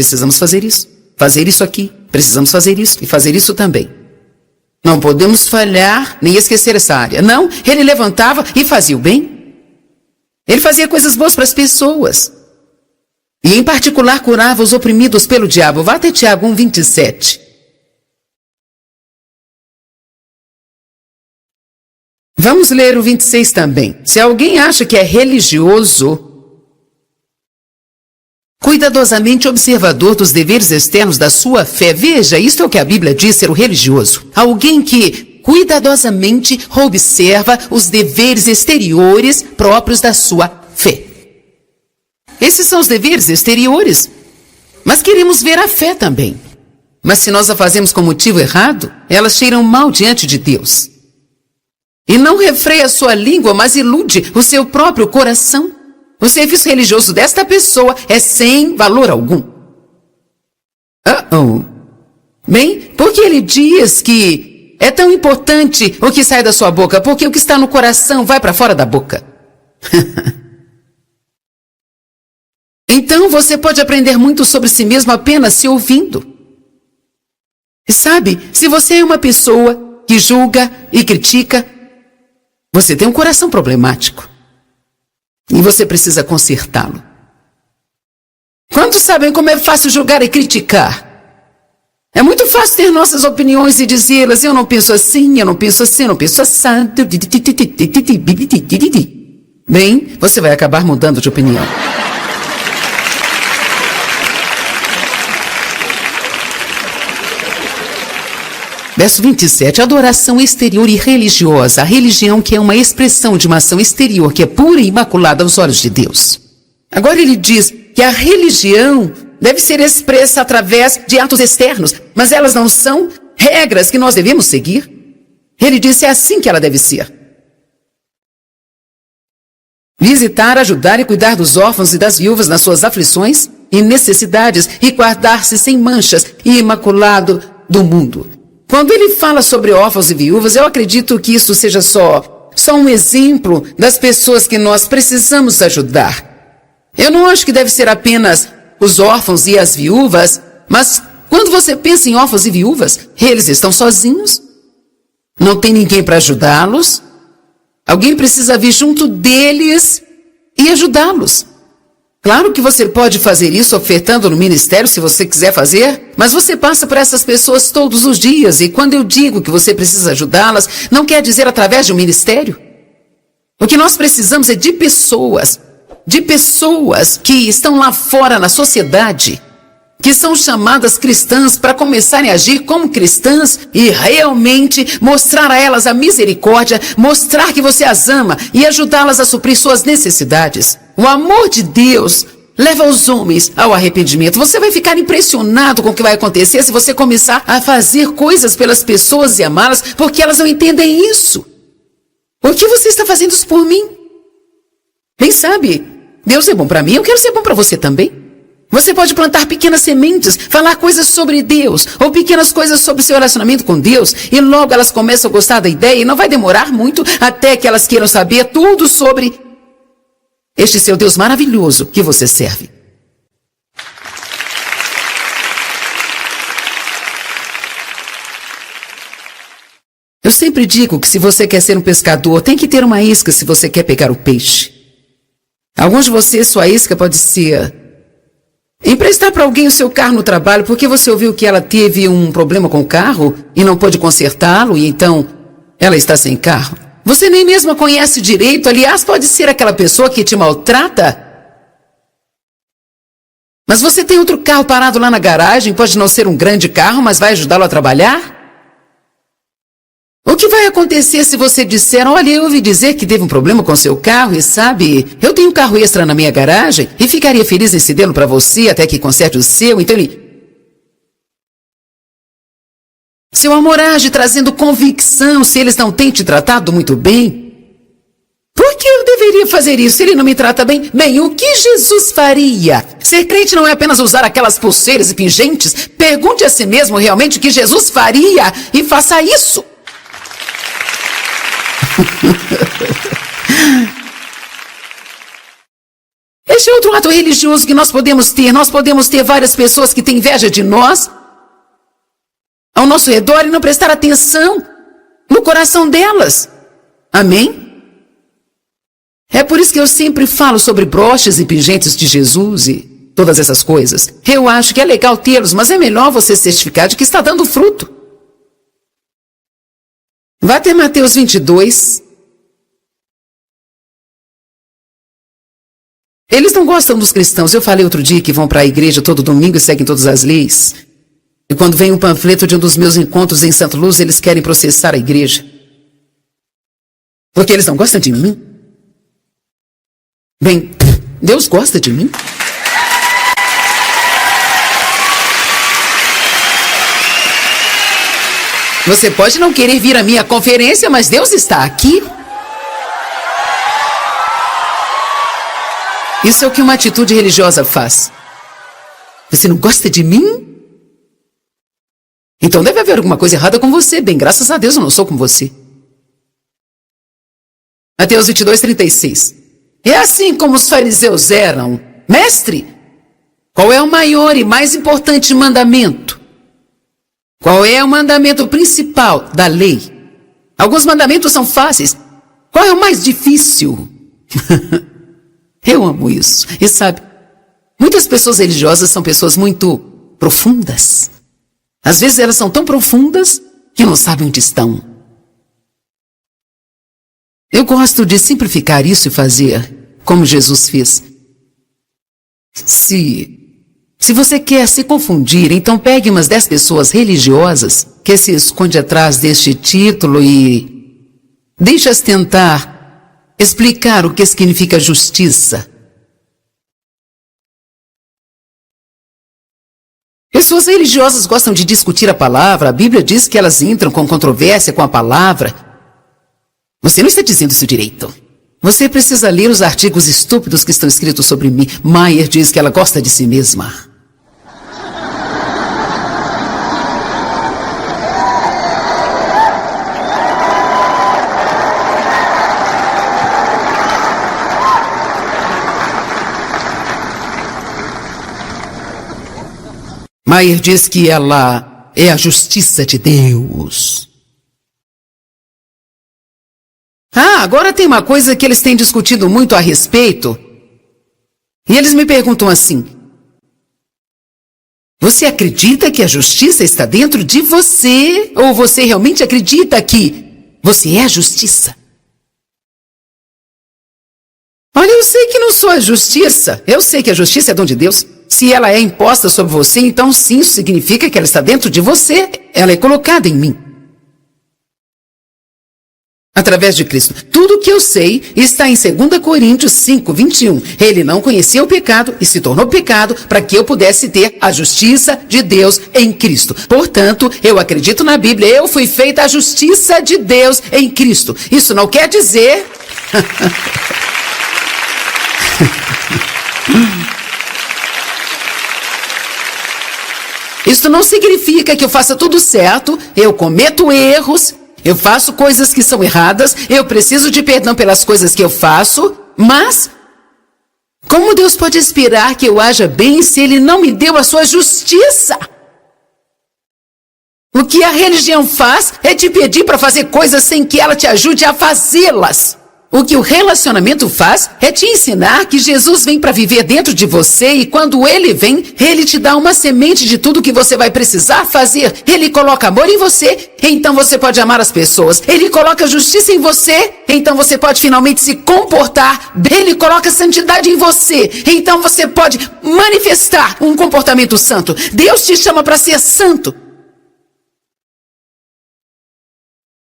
fazer isso aqui, precisamos fazer isso e fazer isso também. Não podemos falhar nem esquecer essa área. Não, ele levantava e fazia o bem. Ele fazia coisas boas para as pessoas. E em particular curava os oprimidos pelo diabo. Vá até Tiago 1:27. Vamos ler o 26 também. Se alguém acha que é religioso, cuidadosamente observador dos deveres externos da sua fé. Veja, isto é o que a Bíblia diz ser o religioso. Alguém que cuidadosamente observa os deveres exteriores próprios da sua fé. Esses são os deveres exteriores. Mas queremos ver a fé também. Mas se nós a fazemos com motivo errado, elas cheiram mal diante de Deus. E não refreia a sua língua, mas ilude o seu próprio coração. O serviço religioso desta pessoa é sem valor algum. Bem, porque ele diz que é tão importante o que sai da sua boca, porque o que está no coração vai para fora da boca. Então você pode aprender muito sobre si mesmo apenas se ouvindo. E sabe, se você é uma pessoa que julga e critica, você tem um coração problemático. E você precisa consertá-lo. Quantos sabem como é fácil julgar e criticar? É muito fácil ter nossas opiniões e dizê-las. Eu não penso assim, eu não penso assim, eu não penso assado. Bem, você vai acabar mudando de opinião. Verso 27, adoração exterior e religiosa. A religião que é uma expressão de uma ação exterior, que é pura e imaculada aos olhos de Deus. Agora ele diz que a religião deve ser expressa através de atos externos, mas elas não são regras que nós devemos seguir. Ele disse é assim que ela deve ser. Visitar, ajudar e cuidar dos órfãos e das viúvas nas suas aflições e necessidades e guardar-se sem manchas e imaculado do mundo. Quando ele fala sobre órfãos e viúvas, eu acredito que isso seja só um exemplo das pessoas que nós precisamos ajudar. Eu não acho que deve ser apenas os órfãos e as viúvas, mas quando você pensa em órfãos e viúvas, eles estão sozinhos, não tem ninguém para ajudá-los, alguém precisa vir junto deles e ajudá-los. Claro que você pode fazer isso ofertando no ministério se você quiser fazer, mas você passa por essas pessoas todos os dias e quando eu digo que você precisa ajudá-las, não quer dizer através de um ministério. O que nós precisamos é de pessoas que estão lá fora na sociedade, que são chamadas cristãs para começarem a agir como cristãs e realmente mostrar a elas a misericórdia, mostrar que você as ama e ajudá-las a suprir suas necessidades. O amor de Deus leva os homens ao arrependimento. Você vai ficar impressionado com o que vai acontecer se você começar a fazer coisas pelas pessoas e amá-las, porque elas não entendem isso. O que você está fazendo isso por mim? Bem sabe, Deus é bom para mim, eu quero ser bom para você também. Você pode plantar pequenas sementes, falar coisas sobre Deus, ou pequenas coisas sobre seu relacionamento com Deus, e logo elas começam a gostar da ideia, e não vai demorar muito até que elas queiram saber tudo sobre este seu Deus maravilhoso que você serve. Eu sempre digo que se você quer ser um pescador, tem que ter uma isca se você quer pegar o peixe. Alguns de vocês, sua isca pode ser emprestar para alguém o seu carro no trabalho porque você ouviu que ela teve um problema com o carro e não pôde consertá-lo e então ela está sem carro. Você nem mesmo a conhece direito, aliás, pode ser aquela pessoa que te maltrata. Mas você tem outro carro parado lá na garagem, pode não ser um grande carro, mas vai ajudá-lo a trabalhar? O que vai acontecer se você disser, olha, eu ouvi dizer que teve um problema com seu carro e sabe, eu tenho um carro extra na minha garagem e ficaria feliz em cedê-lo para você até que conserte o seu, então ele... Seu amor age trazendo convicção se eles não têm te tratado muito bem. Por que eu deveria fazer isso se ele não me trata bem? Bem, o que Jesus faria? Ser crente não é apenas usar aquelas pulseiras e pingentes. Pergunte a si mesmo realmente o que Jesus faria e faça isso. Este é outro ato religioso que nós podemos ter. Nós podemos ter várias pessoas que têm inveja de nós ao nosso redor e não prestar atenção no coração delas. Amém? É por isso que eu sempre falo sobre broches e pingentes de Jesus e todas essas coisas. Eu acho que é legal tê-los, mas é melhor você certificar de que está dando fruto. Vá até Mateus 22. Eles não gostam dos cristãos. Eu falei outro dia que vão para a igreja todo domingo e seguem todas as leis. E quando vem um panfleto de um dos meus encontros em Santa Luz, eles querem processar a igreja. Porque eles não gostam de mim. Bem, Deus gosta de mim. Você pode não querer vir à minha conferência, mas Deus está aqui. Isso é o que uma atitude religiosa faz. Você não gosta de mim? Então deve haver alguma coisa errada com você. Bem, graças a Deus eu não sou como você. Mateus 22, 36. É assim como os fariseus eram. Mestre, qual é o maior e mais importante mandamento? Qual é o mandamento principal da lei? Alguns mandamentos são fáceis. Qual é o mais difícil? Eu amo isso. E sabe, muitas pessoas religiosas são pessoas muito profundas. Às vezes elas são tão profundas que não sabem onde estão. Eu gosto de simplificar isso e fazer como Jesus fez. Se você quer se confundir, então pegue umas 10 pessoas religiosas que se esconde atrás deste título e deixe-as tentar explicar o que significa justiça. Pessoas religiosas gostam de discutir a palavra. A Bíblia diz que elas entram com controvérsia com a palavra. Você não está dizendo isso direito. Você precisa ler os artigos estúpidos que estão escritos sobre mim. Maier diz que ela gosta de si mesma. Maier diz que ela é a justiça de Deus. Agora tem uma coisa que eles têm discutido muito a respeito. E eles me perguntam assim: você acredita que a justiça está dentro de você? Ou você realmente acredita que você é a justiça? Olha, eu sei que não sou a justiça. Eu sei que a justiça é dom de Deus. Se ela é imposta sobre você, então sim, isso significa que ela está dentro de você. Ela é colocada em mim. Através de Cristo. Tudo o que eu sei está em 2 Coríntios 5, 21. Ele não conhecia o pecado e se tornou pecado para que eu pudesse ter a justiça de Deus em Cristo. Portanto, eu acredito na Bíblia. Eu fui feita a justiça de Deus em Cristo. Isso não quer dizer... Isso não significa que eu faça tudo certo. Eu cometo erros. Eu faço coisas que são erradas, eu preciso de perdão pelas coisas que eu faço, mas como Deus pode esperar que eu haja bem se Ele não me deu a sua justiça? O que a religião faz é te pedir para fazer coisas sem que ela te ajude a fazê-las. O que o relacionamento faz é te ensinar que Jesus vem para viver dentro de você e quando Ele vem, Ele te dá uma semente de tudo que você vai precisar fazer. Ele coloca amor em você, então você pode amar as pessoas. Ele coloca justiça em você, então você pode finalmente se comportar. Ele coloca santidade em você, então você pode manifestar um comportamento santo. Deus te chama para ser santo.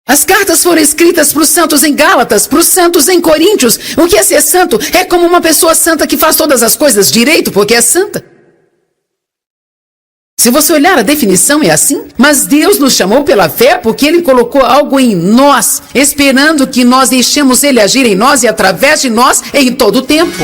As cartas foram escritas para os santos em Gálatas, para os santos em Coríntios. O que é ser santo? É como uma pessoa santa que faz todas as coisas direito porque é santa. Se você olhar a definição é assim, mas Deus nos chamou pela fé porque Ele colocou algo em nós, esperando que nós deixemos Ele agir em nós e através de nós em todo o tempo.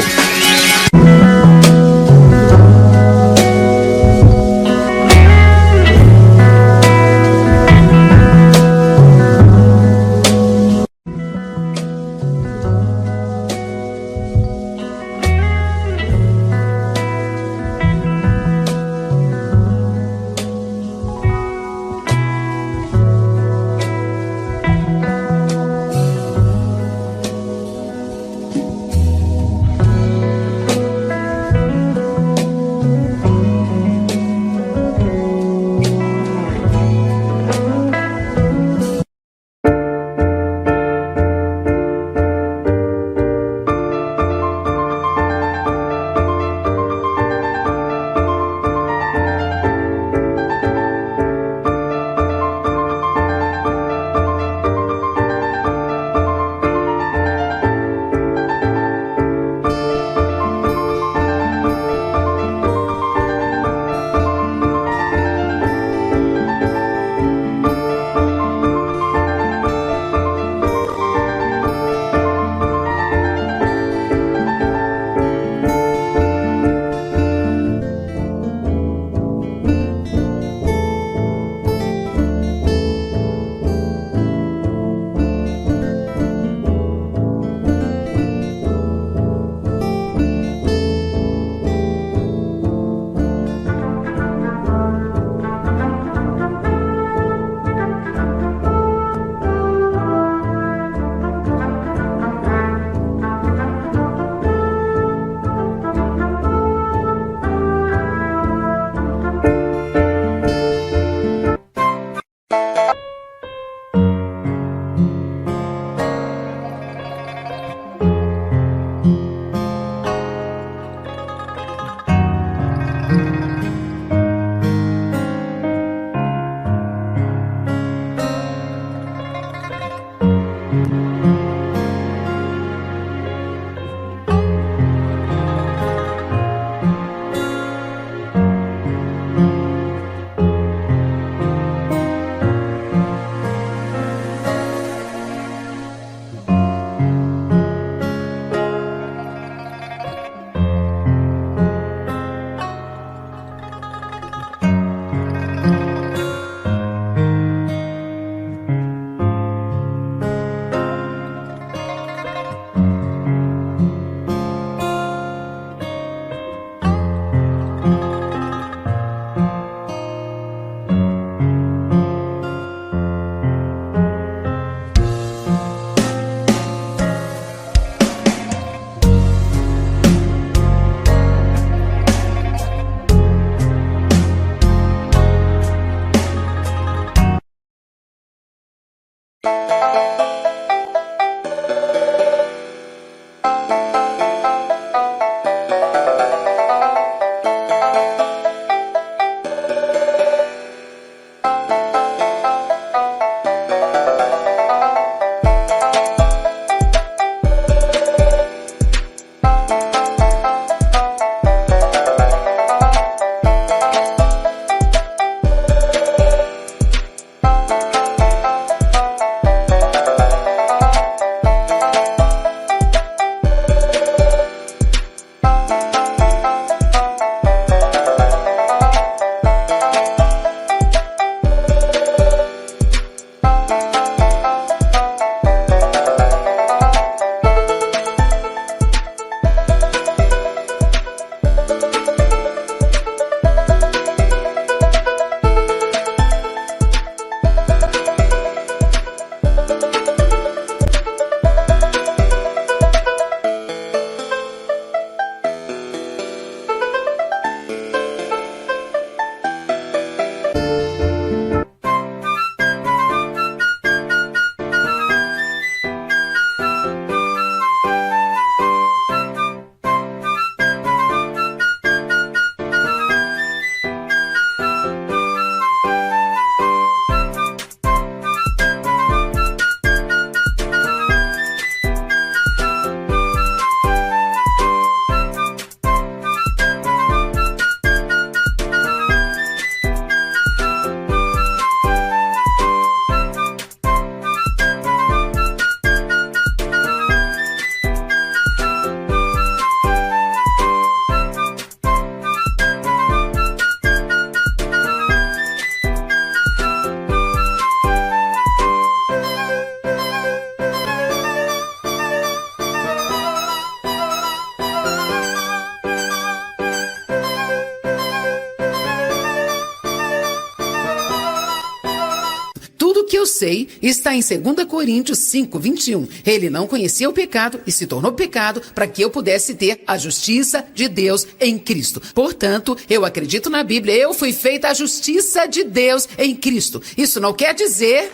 eu sei está em 2 Coríntios 5, 21. Ele não conhecia o pecado e se tornou pecado para que eu pudesse ter a justiça de Deus em Cristo. Portanto, eu acredito na Bíblia, eu fui feita a justiça de Deus em Cristo. Isso não quer dizer...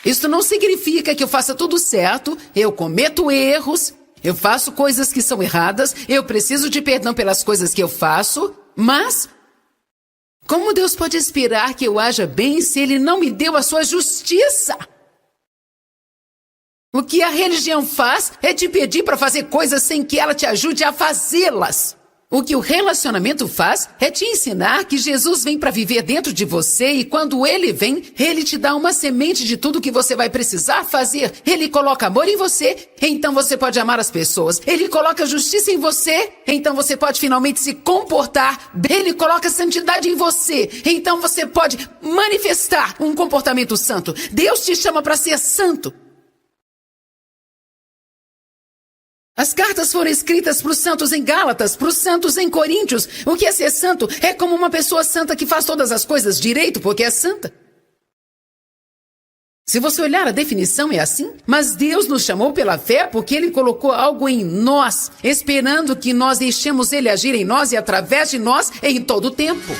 Isso não significa que eu faça tudo certo, eu cometo erros, eu faço coisas que são erradas, eu preciso de perdão pelas coisas que eu faço, mas como Deus pode esperar que eu haja bem se Ele não me deu a sua justiça? O que a religião faz é te pedir para fazer coisas sem que ela te ajude a fazê-las. O que o relacionamento faz é te ensinar que Jesus vem para viver dentro de você e quando Ele vem, Ele te dá uma semente de tudo que você vai precisar fazer. Ele coloca amor em você, então você pode amar as pessoas. Ele coloca justiça em você, então você pode finalmente se comportar. Ele coloca santidade em você, então você pode manifestar um comportamento santo. Deus te chama para ser santo. As cartas foram escritas para os santos em Gálatas, para os santos em Coríntios. O que é ser santo? É como uma pessoa santa que faz todas as coisas direito porque é santa. Se você olhar a definição é assim, mas Deus nos chamou pela fé porque Ele colocou algo em nós, esperando que nós deixemos Ele agir em nós e através de nós em todo o tempo.